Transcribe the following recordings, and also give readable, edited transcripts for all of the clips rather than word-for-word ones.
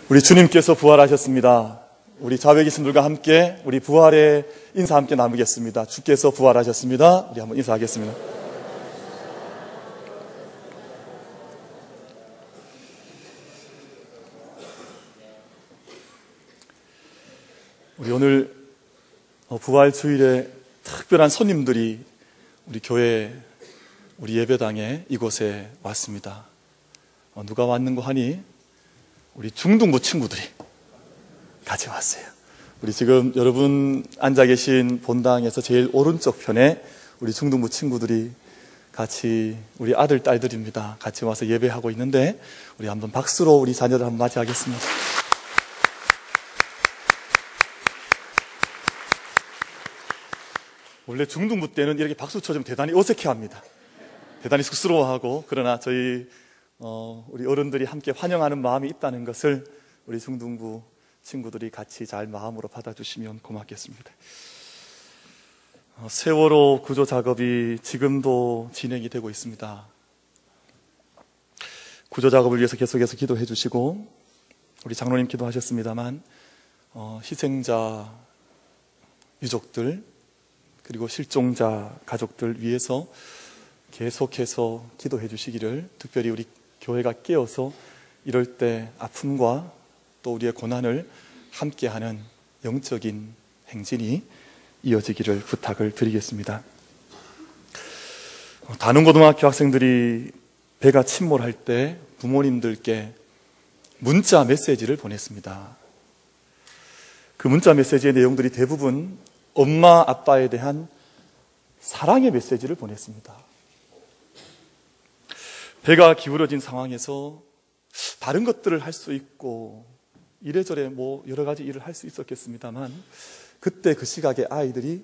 우리 주님께서 부활하셨습니다. 우리 좌우에 계신 분들과 함께 우리 부활의 인사 함께 나누겠습니다. 주께서 부활하셨습니다. 우리 한번 인사하겠습니다. 우리 오늘 부활 주일에 특별한 손님들이 우리 교회, 우리 예배당에 이곳에 왔습니다. 누가 왔는고 하니 우리 중등부 친구들이 같이 왔어요. 우리 지금 여러분 앉아 계신 본당에서 제일 오른쪽 편에 우리 중등부 친구들이 같이 우리 아들, 딸들입니다. 같이 와서 예배하고 있는데 우리 한번 박수로 우리 자녀들 한번 맞이하겠습니다. 원래 중등부 때는 이렇게 박수 쳐주면 대단히 어색해합니다. 대단히 쑥스러워하고, 그러나 저희 우리 어른들이 함께 환영하는 마음이 있다는 것을 우리 중등부 친구들이 같이 잘 마음으로 받아주시면 고맙겠습니다. 세월호 구조 작업이 지금도 진행이 되고 있습니다. 구조 작업을 위해서 계속해서 기도해 주시고, 우리 장로님 기도하셨습니다만 희생자 유족들 그리고 실종자 가족들 위해서 계속해서 기도해 주시기를, 특별히 우리 교회가 깨어서 이럴 때 아픔과 또 우리의 고난을 함께하는 영적인 행진이 이어지기를 부탁을 드리겠습니다. 단원고등학교 학생들이 배가 침몰할 때 부모님들께 문자 메시지를 보냈습니다. 그 문자 메시지의 내용들이 대부분 엄마, 아빠에 대한 사랑의 메시지를 보냈습니다. 배가 기울어진 상황에서 다른 것들을 할 수 있고 이래저래 여러 가지 일을 할 수 있었겠습니다만, 그때 그 시각에 아이들이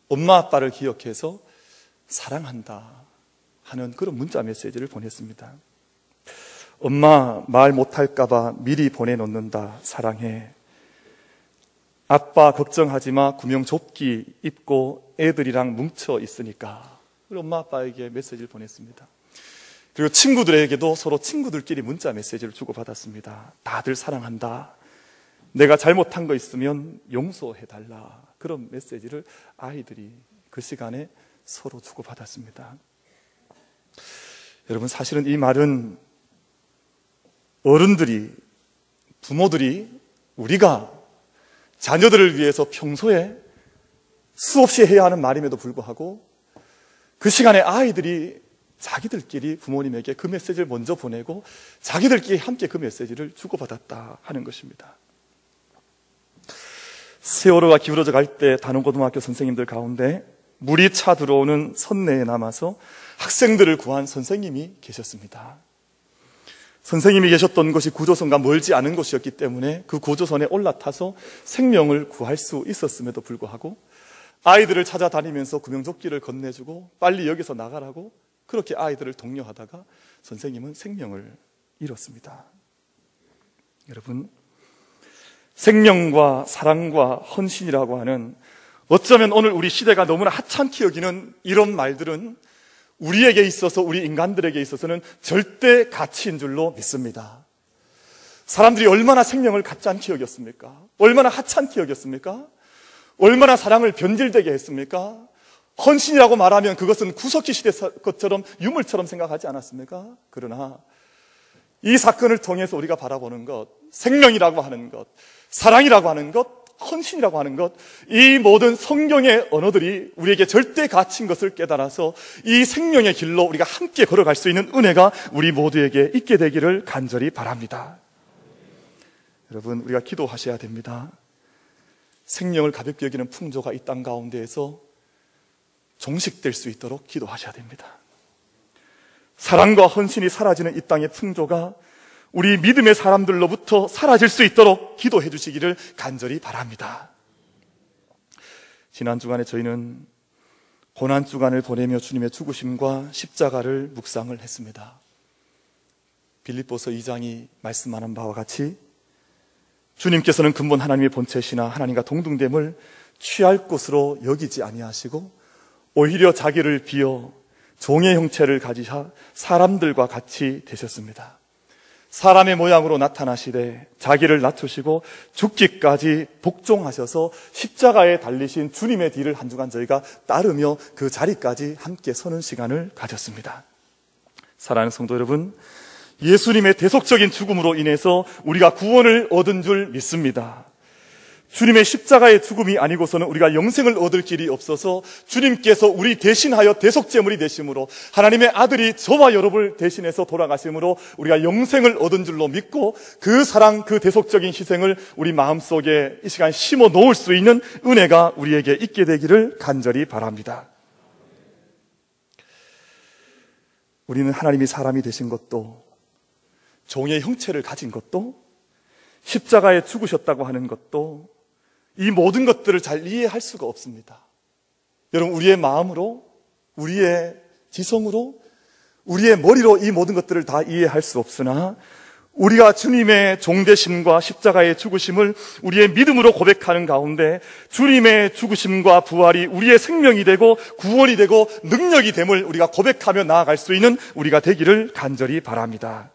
엄마 아빠를 기억해서 사랑한다 하는 그런 문자 메시지를 보냈습니다. 엄마 말 못할까봐 미리 보내놓는다, 사랑해. 아빠 걱정하지마, 구명조끼 입고 애들이랑 뭉쳐 있으니까. 엄마 아빠에게 메시지를 보냈습니다. 그리고 친구들에게도 서로 친구들끼리 문자 메시지를 주고받았습니다. 다들 사랑한다, 내가 잘못한 거 있으면 용서해달라, 그런 메시지를 아이들이 그 시간에 서로 주고받았습니다. 여러분, 사실은 이 말은 어른들이, 부모들이, 우리가 자녀들을 위해서 평소에 수없이 해야 하는 말임에도 불구하고 그 시간에 아이들이 자기들끼리 부모님에게 그 메시지를 먼저 보내고 자기들끼리 함께 그 메시지를 주고받았다 하는 것입니다. 세월호가 기울어져 갈 때 단원고등학교 선생님들 가운데 물이 차 들어오는 선내에 남아서 학생들을 구한 선생님이 계셨습니다. 선생님이 계셨던 곳이 구조선과 멀지 않은 곳이었기 때문에 그 구조선에 올라타서 생명을 구할 수 있었음에도 불구하고 아이들을 찾아다니면서 구명조끼를 건네주고 빨리 여기서 나가라고 그렇게 아이들을 독려하다가 선생님은 생명을 잃었습니다. 여러분, 생명과 사랑과 헌신이라고 하는, 어쩌면 오늘 우리 시대가 너무나 하찮게 여기는 이런 말들은 우리에게 있어서, 우리 인간들에게 있어서는 절대 가치인 줄로 믿습니다. 사람들이 얼마나 생명을 가짜않게 여겼습니까? 얼마나 하찮게 여겼습니까? 얼마나 사랑을 변질되게 했습니까? 헌신이라고 말하면 그것은 구석기 시대 것처럼 유물처럼 생각하지 않았습니까? 그러나 이 사건을 통해서 우리가 바라보는 것, 생명이라고 하는 것, 사랑이라고 하는 것, 헌신이라고 하는 것, 이 모든 성경의 언어들이 우리에게 절대 가치인 것을 깨달아서 이 생명의 길로 우리가 함께 걸어갈 수 있는 은혜가 우리 모두에게 있게 되기를 간절히 바랍니다. 여러분, 우리가 기도하셔야 됩니다. 생명을 가볍게 여기는 풍조가 이 땅 가운데에서 종식될 수 있도록 기도하셔야 됩니다. 사랑과 헌신이 사라지는 이 땅의 풍조가 우리 믿음의 사람들로부터 사라질 수 있도록 기도해 주시기를 간절히 바랍니다. 지난 주간에 저희는 고난주간을 보내며 주님의 죽으심과 십자가를 묵상을 했습니다. 빌립보서 2장이 말씀하는 바와 같이 주님께서는 근본 하나님의 본체시나 하나님과 동등됨을 취할 것으로 여기지 아니하시고 오히려 자기를 비어 종의 형체를 가지사 사람들과 같이 되셨습니다. 사람의 모양으로 나타나시되 자기를 낮추시고 죽기까지 복종하셔서 십자가에 달리신 주님의 뒤를 한 주간 저희가 따르며 그 자리까지 함께 서는 시간을 가졌습니다. 사랑하는 성도 여러분, 예수님의 대속적인 죽음으로 인해서 우리가 구원을 얻은 줄 믿습니다. 주님의 십자가의 죽음이 아니고서는 우리가 영생을 얻을 길이 없어서 주님께서 우리 대신하여 대속제물이 되심으로, 하나님의 아들이 저와 여러분을 대신해서 돌아가심으로 우리가 영생을 얻은 줄로 믿고, 그 사랑, 그 대속적인 희생을 우리 마음속에 이 시간 심어 놓을 수 있는 은혜가 우리에게 있게 되기를 간절히 바랍니다. 우리는 하나님이 사람이 되신 것도, 종의 형체를 가진 것도, 십자가에 죽으셨다고 하는 것도, 이 모든 것들을 잘 이해할 수가 없습니다. 여러분, 우리의 마음으로, 우리의 지성으로, 우리의 머리로 이 모든 것들을 다 이해할 수 없으나, 우리가 주님의 종되심과 십자가의 죽으심을 우리의 믿음으로 고백하는 가운데 주님의 죽으심과 부활이 우리의 생명이 되고 구원이 되고 능력이 됨을 우리가 고백하며 나아갈 수 있는 우리가 되기를 간절히 바랍니다.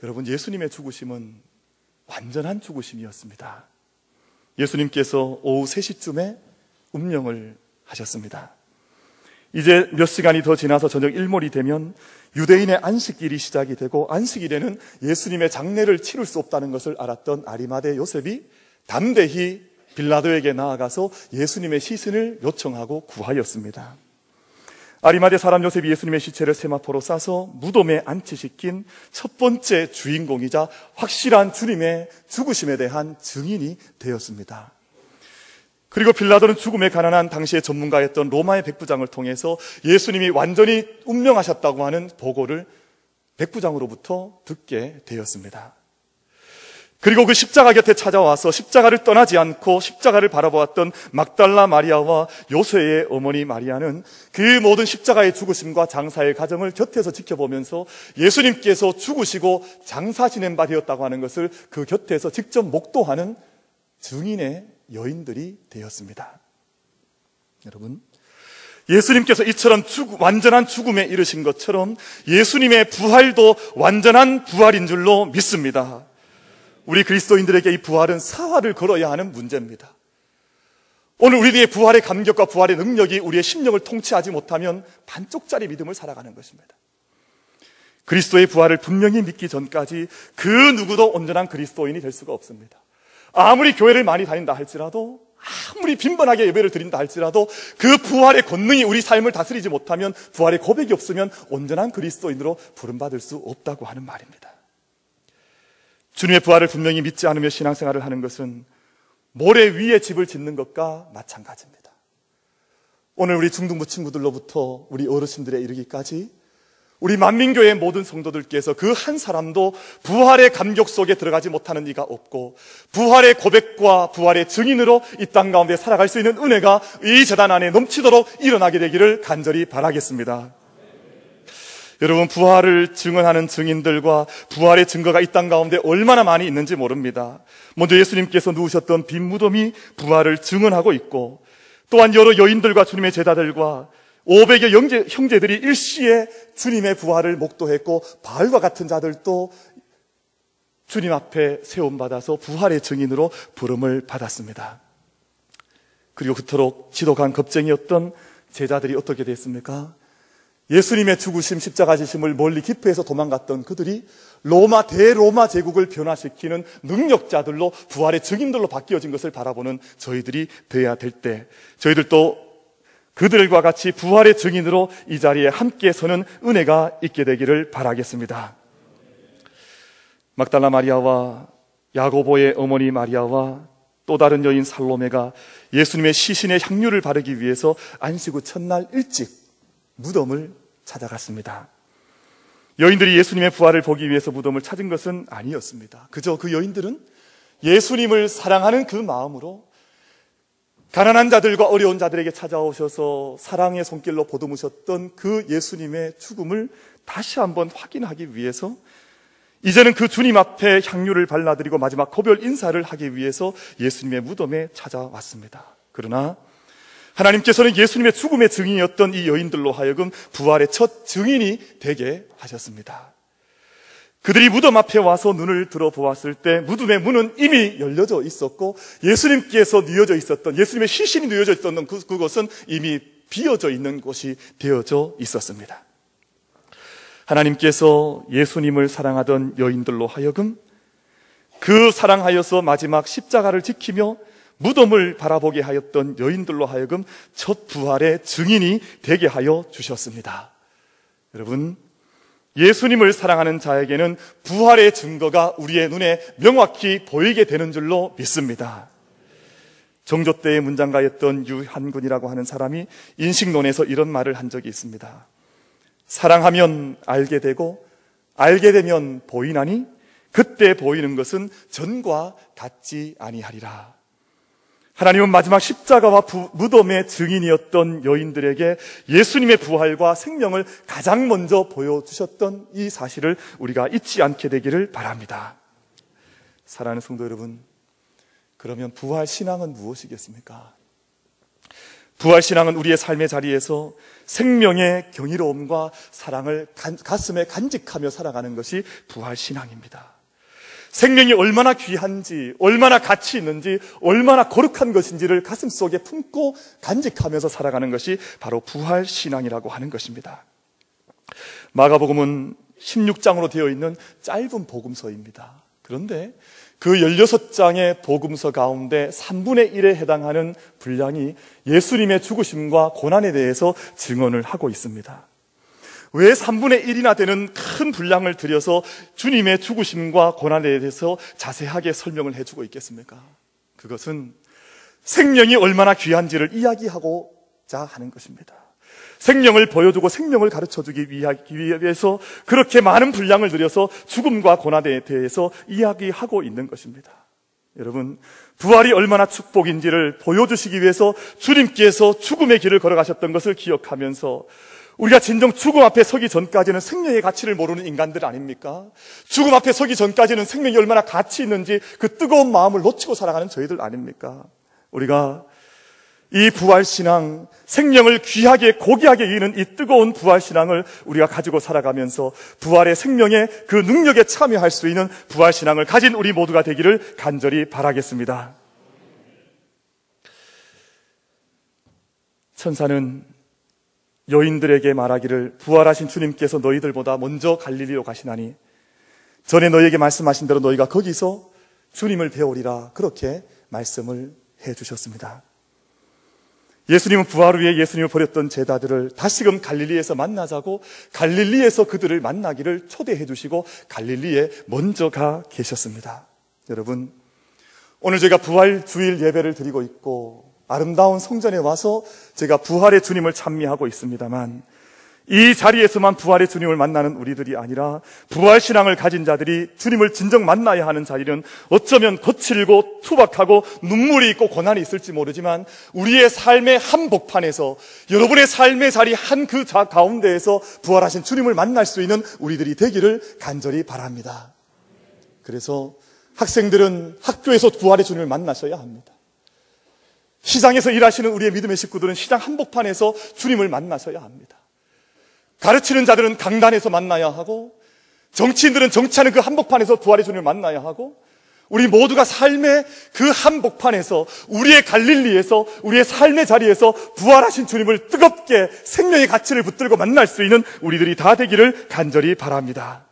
여러분, 예수님의 죽으심은 완전한 죽으심이었습니다. 예수님께서 오후 3시쯤에 운명을 하셨습니다. 이제 몇 시간이 더 지나서 저녁 일몰이 되면 유대인의 안식일이 시작이 되고, 안식일에는 예수님의 장례를 치를 수 없다는 것을 알았던 아리마대 요셉이 담대히 빌라도에게 나아가서 예수님의 시신을 요청하고 구하였습니다. 아리마대 사람 요셉이 예수님의 시체를 세마포로 싸서 무덤에 안치시킨 첫 번째 주인공이자 확실한 주님의 죽으심에 대한 증인이 되었습니다. 그리고 빌라도는 죽음에 가난한 당시의 전문가였던 로마의 백부장을 통해서 예수님이 완전히 운명하셨다고 하는 보고를 백부장으로부터 듣게 되었습니다. 그리고 그 십자가 곁에 찾아와서 십자가를 떠나지 않고 십자가를 바라보았던 막달라 마리아와 요새의 어머니 마리아는 그 모든 십자가의 죽으심과 장사의 과정을 곁에서 지켜보면서 예수님께서 죽으시고 장사 지낸 바 되었다고 하는 것을 그 곁에서 직접 목도하는 증인의 여인들이 되었습니다. 여러분, 예수님께서 이처럼 완전한 죽음에 이르신 것처럼 예수님의 부활도 완전한 부활인 줄로 믿습니다. 우리 그리스도인들에게 이 부활은 사활을 걸어야 하는 문제입니다. 오늘 우리의 부활의 감격과 부활의 능력이 우리의 심령을 통치하지 못하면 반쪽짜리 믿음을 살아가는 것입니다. 그리스도의 부활을 분명히 믿기 전까지 그 누구도 온전한 그리스도인이 될 수가 없습니다. 아무리 교회를 많이 다닌다 할지라도, 아무리 빈번하게 예배를 드린다 할지라도 그 부활의 권능이 우리 삶을 다스리지 못하면, 부활의 고백이 없으면 온전한 그리스도인으로 부름받을 수 없다고 하는 말입니다. 주님의 부활을 분명히 믿지 않으며 신앙생활을 하는 것은 모래 위에 집을 짓는 것과 마찬가지입니다. 오늘 우리 중등부 친구들로부터 우리 어르신들에 이르기까지 우리 만민교회의 모든 성도들께서 그 한 사람도 부활의 감격 속에 들어가지 못하는 이가 없고, 부활의 고백과 부활의 증인으로 이 땅 가운데 살아갈 수 있는 은혜가 이 제단 안에 넘치도록 일어나게 되기를 간절히 바라겠습니다. 여러분, 부활을 증언하는 증인들과 부활의 증거가 이 땅 가운데 얼마나 많이 있는지 모릅니다. 먼저 예수님께서 누우셨던 빈 무덤이 부활을 증언하고 있고, 또한 여러 여인들과 주님의 제자들과 500여 형제들이 일시에 주님의 부활을 목도했고, 바울과 같은 자들도 주님 앞에 세움받아서 부활의 증인으로 부름을 받았습니다. 그리고 그토록 지독한 겁쟁이였던 제자들이 어떻게 됐습니까? 예수님의 죽으심, 십자가 지심을 멀리 기표해서 도망갔던 그들이 대로마 제국을 변화시키는 능력자들로, 부활의 증인들로 바뀌어진 것을 바라보는 저희들이 되어야 될 때, 저희들도 그들과 같이 부활의 증인으로 이 자리에 함께 서는 은혜가 있게 되기를 바라겠습니다. 막달라 마리아와 야고보의 어머니 마리아와 또 다른 여인 살로메가 예수님의 시신에 향유를 바르기 위해서 안식 후 첫날 일찍 무덤을 찾아갔습니다. 여인들이 예수님의 부활을 보기 위해서 무덤을 찾은 것은 아니었습니다. 그저 그 여인들은 예수님을 사랑하는 그 마음으로 가난한 자들과 어려운 자들에게 찾아오셔서 사랑의 손길로 보듬으셨던 그 예수님의 죽음을 다시 한번 확인하기 위해서, 이제는 그 주님 앞에 향유를 발라드리고 마지막 고별 인사를 하기 위해서 예수님의 무덤에 찾아왔습니다. 그러나 하나님께서는 예수님의 죽음의 증인이었던 이 여인들로 하여금 부활의 첫 증인이 되게 하셨습니다. 그들이 무덤 앞에 와서 눈을 들어보았을 때 무덤의 문은 이미 열려져 있었고 예수님께서 누워져 있었던, 예수님의 시신이 누워져 있었던 그곳은 이미 비어져 있는 곳이 되어져 있었습니다. 하나님께서 예수님을 사랑하던 여인들로 하여금, 그 사랑하여서 마지막 십자가를 지키며 무덤을 바라보게 하였던 여인들로 하여금 첫 부활의 증인이 되게 하여 주셨습니다. 여러분, 예수님을 사랑하는 자에게는 부활의 증거가 우리의 눈에 명확히 보이게 되는 줄로 믿습니다. 정조 때의 문장가였던 유한군이라고 하는 사람이 인식론에서 이런 말을 한 적이 있습니다. 사랑하면 알게 되고 알게 되면 보이나니 그때 보이는 것은 전과 같지 아니하리라. 하나님은 마지막 십자가와 무덤의 증인이었던 여인들에게 예수님의 부활과 생명을 가장 먼저 보여주셨던 이 사실을 우리가 잊지 않게 되기를 바랍니다. 사랑하는 성도 여러분, 그러면 부활신앙은 무엇이겠습니까? 부활신앙은 우리의 삶의 자리에서 생명의 경이로움과 사랑을 가슴에 간직하며 살아가는 것이 부활신앙입니다. 생명이 얼마나 귀한지, 얼마나 가치 있는지, 얼마나 거룩한 것인지를 가슴속에 품고 간직하면서 살아가는 것이 바로 부활신앙이라고 하는 것입니다. 마가복음은 16장으로 되어 있는 짧은 복음서입니다. 그런데 그 16장의 복음서 가운데 3분의 1에 해당하는 분량이 예수님의 죽으심과 고난에 대해서 증언을 하고 있습니다. 왜 3분의 1이나 되는 큰 분량을 들여서 주님의 죽으심과 고난에 대해서 자세하게 설명을 해주고 있겠습니까? 그것은 생명이 얼마나 귀한지를 이야기하고자 하는 것입니다. 생명을 보여주고 생명을 가르쳐주기 위해서 그렇게 많은 분량을 들여서 죽음과 고난에 대해서 이야기하고 있는 것입니다. 여러분, 부활이 얼마나 축복인지를 보여주시기 위해서 주님께서 죽음의 길을 걸어가셨던 것을 기억하면서 우리가 진정 죽음 앞에 서기 전까지는 생명의 가치를 모르는 인간들 아닙니까? 죽음 앞에 서기 전까지는 생명이 얼마나 가치 있는지 그 뜨거운 마음을 놓치고 살아가는 저희들 아닙니까? 우리가 이 부활신앙, 생명을 귀하게 고귀하게 여기는 이 뜨거운 부활신앙을 우리가 가지고 살아가면서 부활의 생명의 그 능력에 참여할 수 있는 부활신앙을 가진 우리 모두가 되기를 간절히 바라겠습니다. 천사는 여인들에게 말하기를 부활하신 주님께서 너희들보다 먼저 갈릴리로 가시나니 전에 너희에게 말씀하신 대로 너희가 거기서 주님을 배우리라, 그렇게 말씀을 해주셨습니다. 예수님은 부활 후에 예수님을 버렸던 제자들을 다시금 갈릴리에서 만나자고 갈릴리에서 그들을 만나기를 초대해 주시고 갈릴리에 먼저 가 계셨습니다. 여러분, 오늘 저희가 부활 주일 예배를 드리고 있고 아름다운 성전에 와서 제가 부활의 주님을 찬미하고 있습니다만, 이 자리에서만 부활의 주님을 만나는 우리들이 아니라 부활신앙을 가진 자들이 주님을 진정 만나야 하는 자리는 어쩌면 거칠고 투박하고 눈물이 있고 고난이 있을지 모르지만 우리의 삶의 한복판에서, 여러분의 삶의 자리 한 그 가운데에서 부활하신 주님을 만날 수 있는 우리들이 되기를 간절히 바랍니다. 그래서 학생들은 학교에서 부활의 주님을 만나셔야 합니다. 시장에서 일하시는 우리의 믿음의 식구들은 시장 한복판에서 주님을 만나셔야 합니다. 가르치는 자들은 강단에서 만나야 하고, 정치인들은 정치하는 그 한복판에서 부활의 주님을 만나야 하고, 우리 모두가 삶의 그 한복판에서, 우리의 갈릴리에서, 우리의 삶의 자리에서 부활하신 주님을 뜨겁게 생명의 가치를 붙들고 만날 수 있는 우리들이 다 되기를 간절히 바랍니다.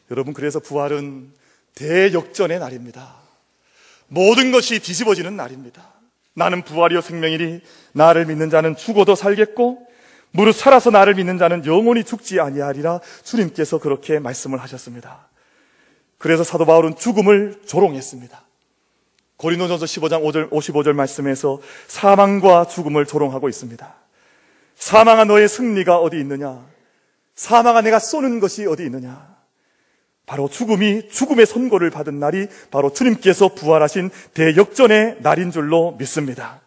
여러분, 그래서 부활은 대역전의 날입니다. 모든 것이 뒤집어지는 날입니다. 나는 부활이요 생명이니 나를 믿는 자는 죽어도 살겠고 무릇 살아서 나를 믿는 자는 영원히 죽지 아니하리라, 주님께서 그렇게 말씀을 하셨습니다. 그래서 사도 바울은 죽음을 조롱했습니다. 고린도전서 15장 55절 말씀에서 사망과 죽음을 조롱하고 있습니다. 사망아 너의 승리가 어디 있느냐? 사망아 내가 쏘는 것이 어디 있느냐? 바로 죽음이 죽음의 선고를 받은 날이 바로 주님께서 부활하신 대역전의 날인 줄로 믿습니다.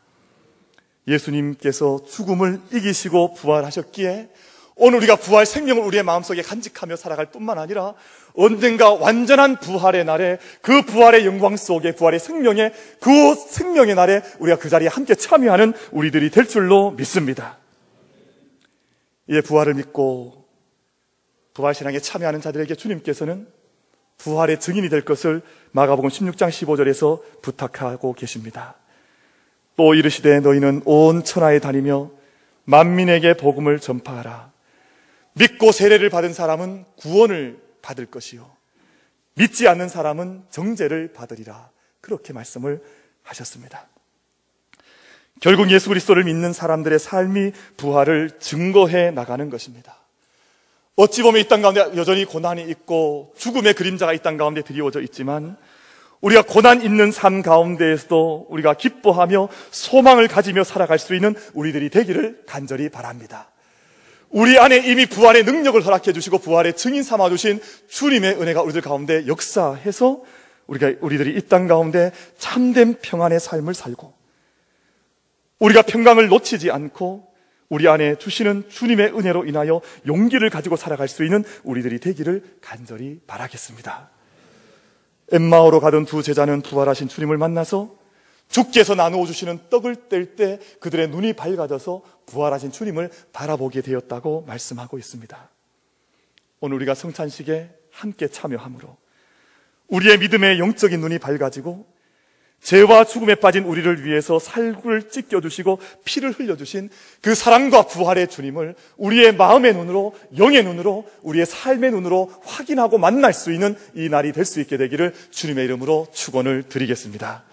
예수님께서 죽음을 이기시고 부활하셨기에 오늘 우리가 부활 생명을 우리의 마음속에 간직하며 살아갈 뿐만 아니라 언젠가 완전한 부활의 날에 그 부활의 영광 속에 부활의 생명의 그 생명의 날에 우리가 그 자리에 함께 참여하는 우리들이 될 줄로 믿습니다. 이제 부활을 믿고 부활신앙에 참여하는 자들에게 주님께서는 부활의 증인이 될 것을 마가복음 16장 15절에서 부탁하고 계십니다. 또 이르시되 너희는 온 천하에 다니며 만민에게 복음을 전파하라. 믿고 세례를 받은 사람은 구원을 받을 것이요 믿지 않는 사람은 정죄를 받으리라. 그렇게 말씀을 하셨습니다. 결국 예수 그리스도를 믿는 사람들의 삶이 부활을 증거해 나가는 것입니다. 어찌 보면 이 땅 가운데 여전히 고난이 있고 죽음의 그림자가 이 땅 가운데 드리워져 있지만 우리가 고난 있는 삶 가운데에서도 우리가 기뻐하며 소망을 가지며 살아갈 수 있는 우리들이 되기를 간절히 바랍니다. 우리 안에 이미 부활의 능력을 허락해 주시고 부활의 증인 삼아 주신 주님의 은혜가 우리들 가운데 역사해서 우리들이 이 땅 가운데 참된 평안의 삶을 살고 우리가 평강을 놓치지 않고 우리 안에 주시는 주님의 은혜로 인하여 용기를 가지고 살아갈 수 있는 우리들이 되기를 간절히 바라겠습니다. 엠마오로 가던 두 제자는 부활하신 주님을 만나서 주께서 나누어 주시는 떡을 뗄 때 그들의 눈이 밝아져서 부활하신 주님을 바라보게 되었다고 말씀하고 있습니다. 오늘 우리가 성찬식에 함께 참여함으로 우리의 믿음의 영적인 눈이 밝아지고 죄와 죽음에 빠진 우리를 위해서 살구를 찢겨주시고 피를 흘려주신 그 사랑과 부활의 주님을 우리의 마음의 눈으로, 영의 눈으로, 우리의 삶의 눈으로 확인하고 만날 수 있는 이 날이 될 수 있게 되기를 주님의 이름으로 축원을 드리겠습니다.